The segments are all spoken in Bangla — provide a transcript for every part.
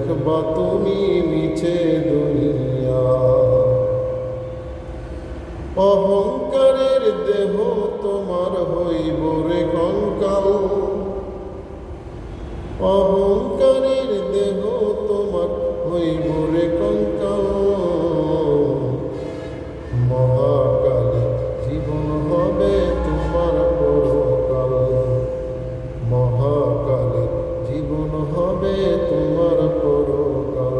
দেখবা তুমি মিছে দুনিয়া। অহংকারের দেহ তোমার হইব রে কঙ্কাল, অহংকারের দেহ তোমার হইব রে কঙ্কাল। মহাকালে জীবন হবে তোমার পরকাল, মহাকালে জীবন হবে তোমার পরকাল।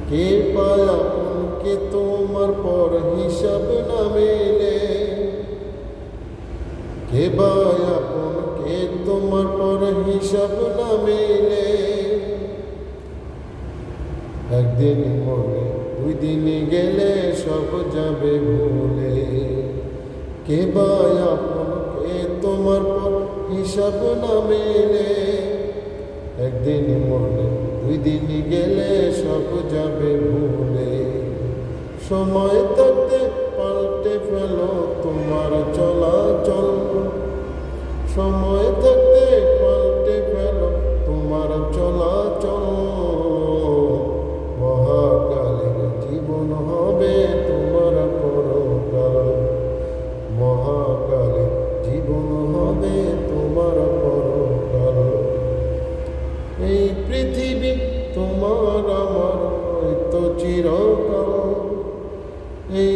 কে পায় আপনকে তোমার পর হিসাব না মেলে, কে পায় আপনকে তোমার পর হিসাব না মেলে। একদিন মরে দুই দিন গেলে সব যাবে ভুলে, কে পায় আপনকে তোমার পর হিসাব না মেলে। একদিন মরলে দুই দিন গেলে সব যাবে ভুলে। সময় থাকতে পাল্টে ফেলো তোমার চলাচল, সময় থাকতে পাল্টে ফেলো তোমার চলাচল। মহাকালের জীবন হবে তোমার পরকাল, মহাকালের জীবন হবে তোমার পরকাল। এই পৃথিবী তোমার আমার হয়তো চিরকাল, এই